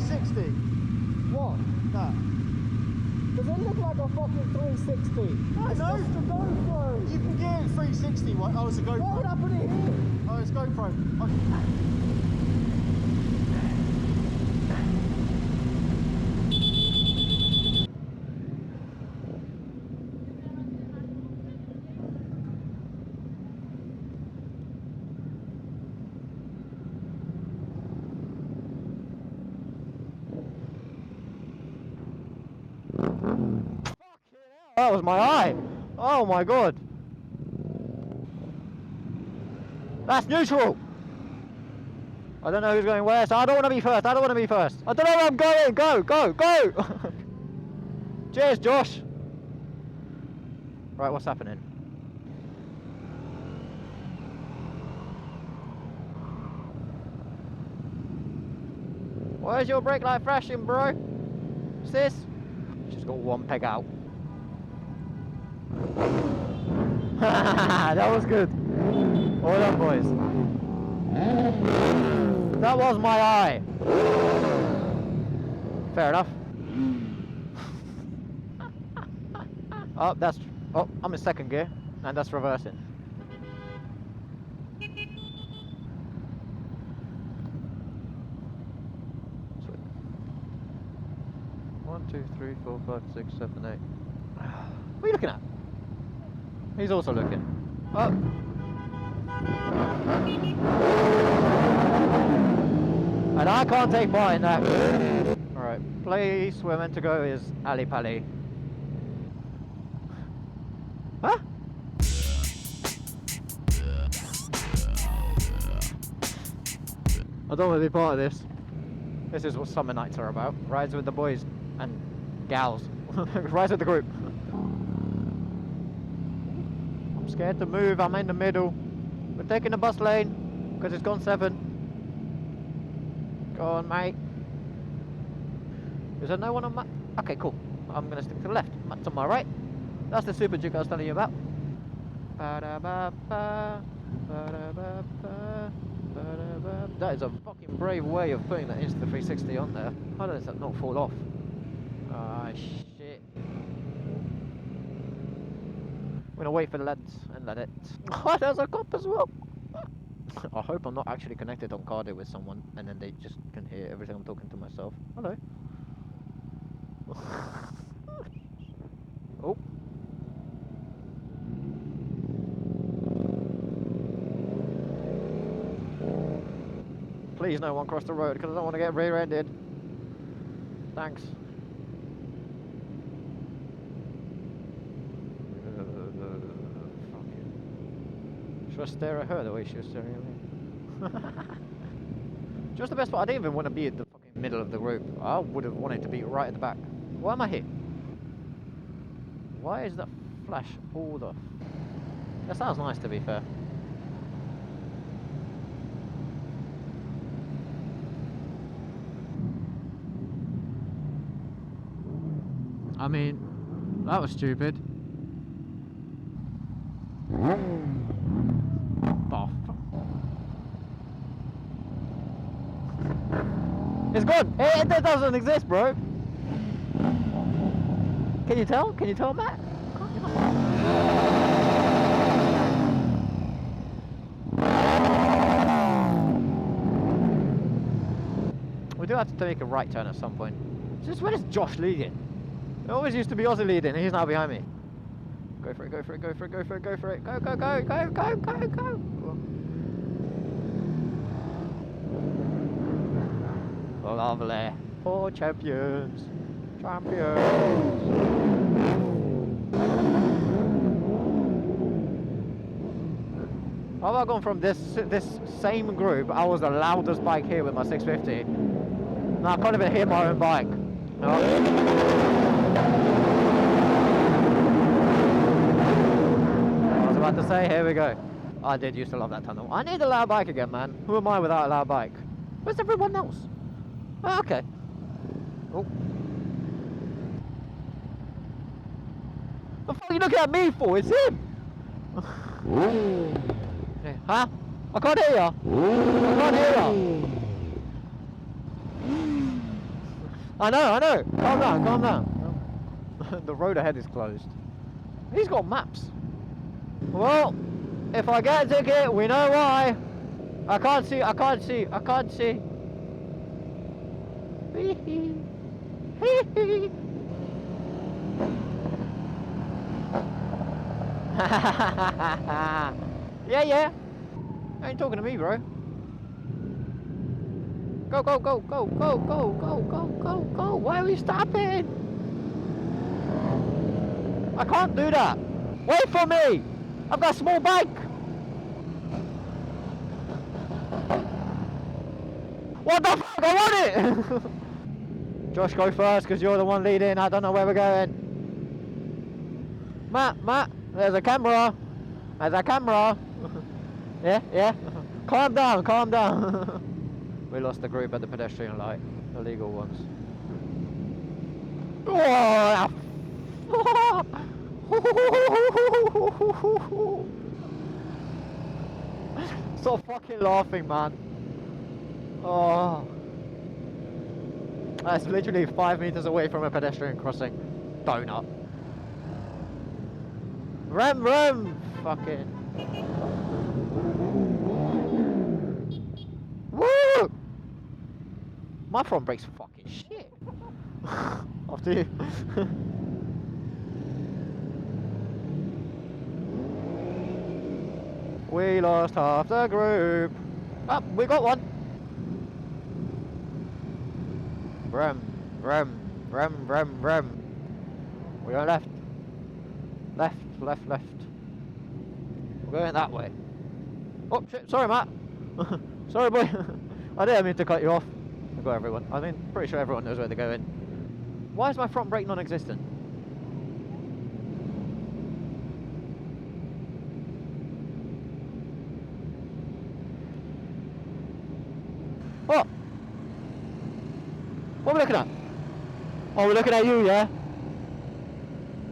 360. What? That. Does it look like a fucking 360? I It's know. just a GoPro. You can get it 360. What? Oh, it's a GoPro. What would happen here? Oh, it's GoPro. That was my eye. Oh my god. That's neutral. I don't know who's going where, so I don't want to be first. I don't want to be first. I don't know where I'm going. Go, go, go. Cheers, Josh. Right, what's happening? Where's your brake light flashing, bro? Sis? She's got one peg out. That was good. Well done, boys. That was my eye. Fair enough. Oh, that's... Oh, I'm in second gear, and that's reversing. Sweet. 1, 2, 3, 4, 5, 6, 7, 8. What are you looking at? He's also looking. Oh. And I can't take part in that. Alright, place we're meant to go is Ali Pali. Huh? I don't want to be part of this. This is what summer nights are about. Rides with the boys and gals. Rides with the group. I'm scared to move, I'm in the middle. We're taking the bus lane because it's gone 7. Go on, mate. Is there no one on my... Okay, cool. I'm going to stick to the left. Matt's on my right. That's the super juke I was telling you about. That is a fucking brave way of putting that Insta 360 on there. How does that not fall off? Ah, shit. I'm going to wait for the lads and let it. Oh, there's a cop as well. I hope I'm not actually connected on Cardio with someone and then they just can hear everything I'm talking to myself. Hello. Oh. Please no one cross the road because I don't want to get rear-ended. Thanks. Should I stare at her the way she was staring at me? Just the best part, I didn't even want to be at the fucking middle of the group. I would have wanted to be right at the back. Why am I here? Why is that flash all the... That sounds nice, to be fair. I mean, that was stupid. Oh, fuck. It's gone! It doesn't exist, bro! Can you tell? Can you tell, Matt? We do have to take a right turn at some point. Just when is Josh leading? It always used to be Ozzy leading, and he's now behind me. Go for it, go for it, go for it, go for it, go for it. Go, go, go, go, go, go, go. Oh, lovely. Oh, champions. Champions. How have I gone from this same group? I was the loudest bike here with my 650. Now I can't even hear my own bike. Oh. About to say, here we go. I did used to love that tunnel. I need a loud bike again, man. Who am I without a loud bike? Where's everyone else? Oh, okay. Oh. What the fuck are you looking at me for? It's him! Huh? I can't hear ya! I can't hear ya! I know. Calm down, calm down. The road ahead is closed. He's got maps. Well, if I get a ticket, we know why. I can't see. Yeah. Ain't talking to me, bro. Go. Why are we stopping? I can't do that. Wait for me. I've got a small bike. What the fuck? I want it. Josh, go first because you're the one leading. I don't know where we're going. Matt, there's a camera. Yeah. Calm down. We lost the group at the pedestrian light. Illegal ones. Oh, stop fucking laughing, man. Oh. That's literally 5 meters away from a pedestrian crossing. Donut. Rem! Fucking. Woo! My front brakes are fucking shit. After you. We lost half the group. Oh, we got one. Rem. We go left. Left. We're going that way. Oh shit, sorry Matt. Sorry boy. I didn't mean to cut you off. I got everyone. I mean, pretty sure everyone knows where they're going. Why is my front brake non-existent? What? What are we looking at? Oh, we're looking at you, yeah?